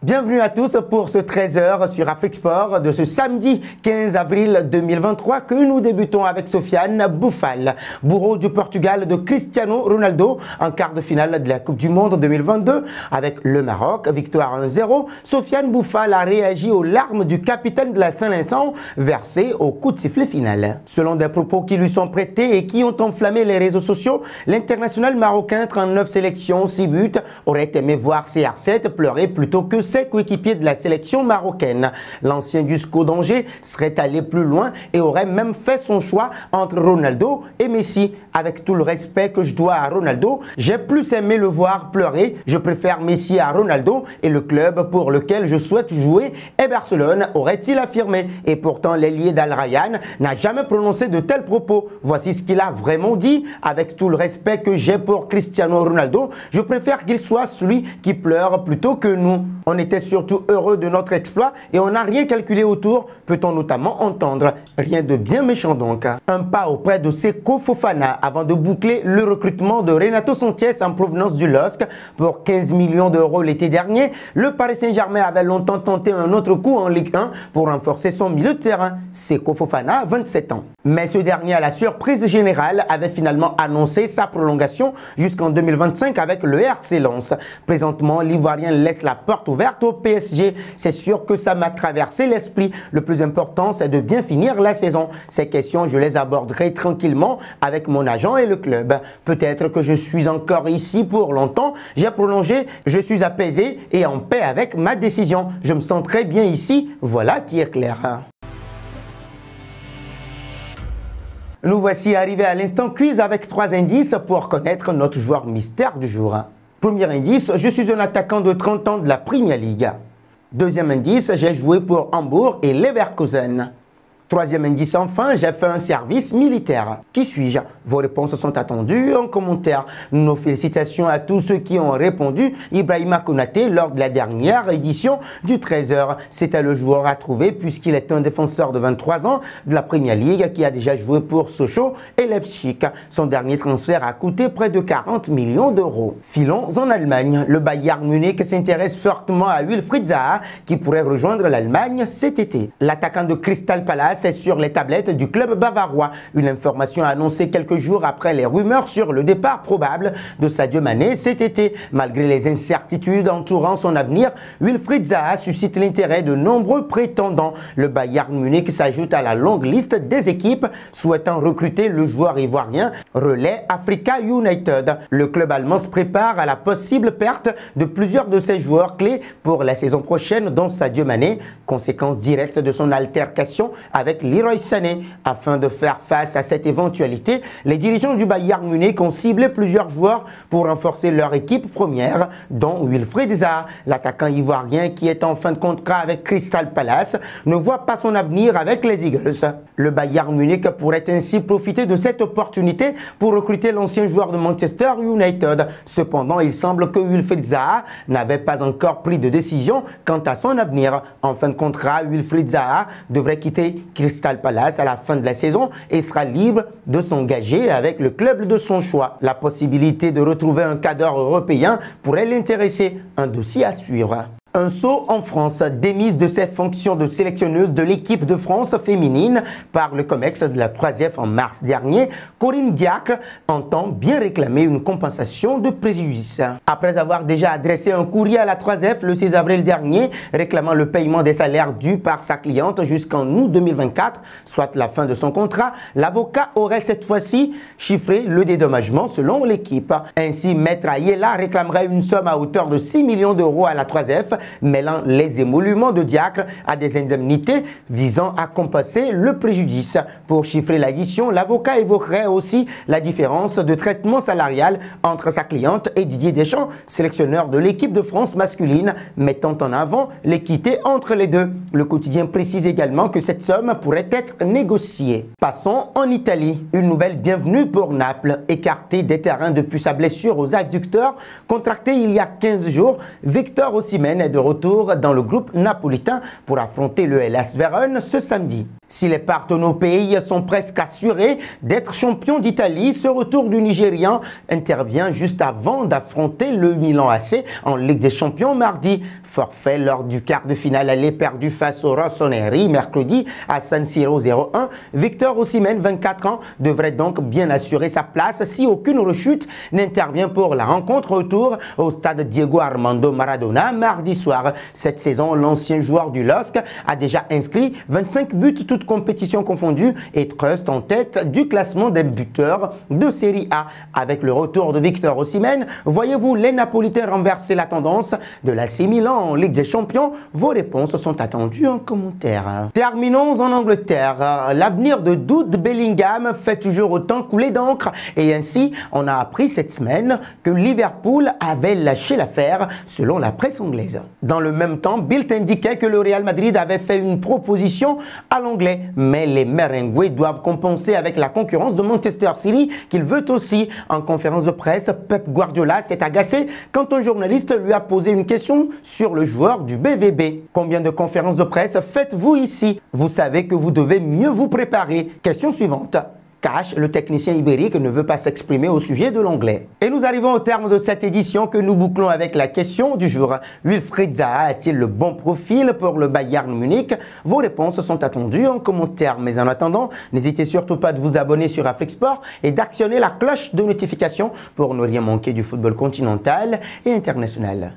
Bienvenue à tous pour ce 13h sur Afrique Sport de ce samedi 15 avril 2023 que nous débutons avec Sofiane Boufal, bourreau du Portugal de Cristiano Ronaldo en quart de finale de la Coupe du Monde 2022 avec le Maroc, victoire 1-0. Sofiane Boufal a réagi aux larmes du capitaine de la Saint-Vincent versées au coup de sifflet final. Selon des propos qui lui sont prêtés et qui ont enflammé les réseaux sociaux, l'international marocain, 39 sélections, 6 buts, aurait aimé voir CR7 pleurer plutôt que ses coéquipiers de la sélection marocaine. L'ancien du SCO d'Angers serait allé plus loin et aurait même fait son choix entre Ronaldo et Messi. Avec tout le respect que je dois à Ronaldo, j'ai plus aimé le voir pleurer. Je préfère Messi à Ronaldo et le club pour lequel je souhaite jouer est Barcelone, aurait-il affirmé. Et pourtant, l'ailier d'Al Rayyan n'a jamais prononcé de tels propos. Voici ce qu'il a vraiment dit. Avec tout le respect que j'ai pour Cristiano Ronaldo, je préfère qu'il soit celui qui pleure plutôt que nous. On était surtout heureux de notre exploit et on n'a rien calculé autour, peut-on notamment entendre. Rien de bien méchant donc. Un pas auprès de Seko Fofana avant de boucler le recrutement de Renato Sanchez en provenance du LOSC pour 15 millions d'euros l'été dernier. Le Paris Saint-Germain avait longtemps tenté un autre coup en Ligue 1 pour renforcer son milieu de terrain. Seko Fofana, 27 ans. Mais ce dernier, à la surprise générale, avait finalement annoncé sa prolongation jusqu'en 2025 avec le RC Lens. Présentement, l'Ivoirien laisse la porte ouverte au PSG. C'est sûr que ça m'a traversé l'esprit. Le plus important, c'est de bien finir la saison. Ces questions, je les aborderai tranquillement avec mon agent et le club. Peut-être que je suis encore ici pour longtemps. J'ai prolongé, je suis apaisé et en paix avec ma décision. Je me sens très bien ici. Voilà qui est clair. Nous voici arrivés à l'instant quiz avec 3 indices pour connaître notre joueur mystère du jour. Premier indice, je suis un attaquant de 30 ans de la Premier League. Deuxième indice, j'ai joué pour Hambourg et Leverkusen. Troisième indice enfin, j'ai fait un service militaire. Qui suis-je? Vos réponses sont attendues en commentaire. Nos félicitations à tous ceux qui ont répondu. Ibrahima Konaté lors de la dernière édition du 13h. C'était le joueur à trouver puisqu'il est un défenseur de 23 ans de la Premier League qui a déjà joué pour Sochaux et Leipzig. Son dernier transfert a coûté près de 40 millions d'euros. Filons en Allemagne. Le Bayern Munich s'intéresse fortement à Wilfried Zaha qui pourrait rejoindre l'Allemagne cet été. L'attaquant de Crystal Palace est sur les tablettes du club bavarois. Une information annoncée quelques jours après les rumeurs sur le départ probable de Sadio Mané cet été. Malgré les incertitudes entourant son avenir, Wilfried Zaha suscite l'intérêt de nombreux prétendants. Le Bayern Munich s'ajoute à la longue liste des équipes souhaitant recruter le joueur ivoirien Relais Africa United. Le club allemand se prépare à la possible perte de plusieurs de ses joueurs clés pour la saison prochaine, dont Sadio Mané, conséquence directe de son altercation avec Leroy Sané. Afin de faire face à cette éventualité, les dirigeants du Bayern Munich ont ciblé plusieurs joueurs pour renforcer leur équipe première, dont Wilfried Zaha. L'attaquant ivoirien qui est en fin de contrat avec Crystal Palace ne voit pas son avenir avec les Eagles. Le Bayern Munich pourrait ainsi profiter de cette opportunité pour recruter l'ancien joueur de Manchester United. Cependant, il semble que Wilfried Zaha n'avait pas encore pris de décision quant à son avenir. En fin de contrat, Wilfried Zaha devrait quitter Crystal Palace à la fin de la saison et sera libre de s'engager avec le club de son choix. La possibilité de retrouver un cadre européen pourrait l'intéresser. Un dossier à suivre. Un saut en France, démise de ses fonctions de sélectionneuse de l'équipe de France féminine par le COMEX de la 3F en mars dernier, Corinne Diacre entend bien réclamer une compensation de préjudice. Après avoir déjà adressé un courrier à la 3F le 6 avril dernier réclamant le paiement des salaires dus par sa cliente jusqu'en août 2024, soit la fin de son contrat, l'avocat aurait cette fois-ci chiffré le dédommagement selon l'équipe. Ainsi, Maître Ayela réclamerait une somme à hauteur de 6 millions d'euros à la 3F, mêlant les émoluments de Diacre à des indemnités visant à compenser le préjudice. Pour chiffrer l'addition, l'avocat évoquerait aussi la différence de traitement salarial entre sa cliente et Didier Deschamps, sélectionneur de l'équipe de France masculine, mettant en avant l'équité entre les deux. Le quotidien précise également que cette somme pourrait être négociée. Passons en Italie. Une nouvelle bienvenue pour Naples. Écarté des terrains depuis sa blessure aux adducteurs, contractée il y a 15 jours, Victor Osimhen est de retour dans le groupe napolitain pour affronter le Hellas Vérone ce samedi. Si les partenaires pays sont presque assurés d'être champions d'Italie, ce retour du Nigérian intervient juste avant d'affronter le Milan AC en Ligue des Champions mardi. Forfait lors du quart de finale aller perdu face au Rossoneri mercredi à San Siro 0-1. Victor Osimhen, 24 ans, devrait donc bien assurer sa place si aucune rechute n'intervient pour la rencontre retour au stade Diego Armando Maradona mardi soir. Cette saison, l'ancien joueur du LOSC a déjà inscrit 25 buts toutes compétitions confondues et reste en tête du classement des buteurs de Série A. Avec le retour de Victor Osimhen, voyez-vous les Napolitains renverser la tendance de l'AC Milan en Ligue des Champions? Vos réponses sont attendues en commentaire. Terminons en Angleterre. L'avenir de Jude Bellingham fait toujours autant couler d'encre et ainsi on a appris cette semaine que Liverpool avait lâché l'affaire selon la presse anglaise. Dans le même temps, Bild indiquait que le Real Madrid avait fait une proposition à l'anglais, mais les Merengues doivent compenser avec la concurrence de Manchester City qu'il veut aussi. En conférence de presse, Pep Guardiola s'est agacé quand un journaliste lui a posé une question sur le joueur du BVB. Combien de conférences de presse faites-vous ici? Vous savez que vous devez mieux vous préparer. Question suivante. Cash, le technicien ibérique, ne veut pas s'exprimer au sujet de l'anglais. Et nous arrivons au terme de cette édition que nous bouclons avec la question du jour. Wilfried Zaha a-t-il le bon profil pour le Bayern Munich? Vos réponses sont attendues en commentaire. Mais en attendant, n'hésitez surtout pas de vous abonner sur Afrique-Sport et d'actionner la cloche de notification pour ne rien manquer du football continental et international.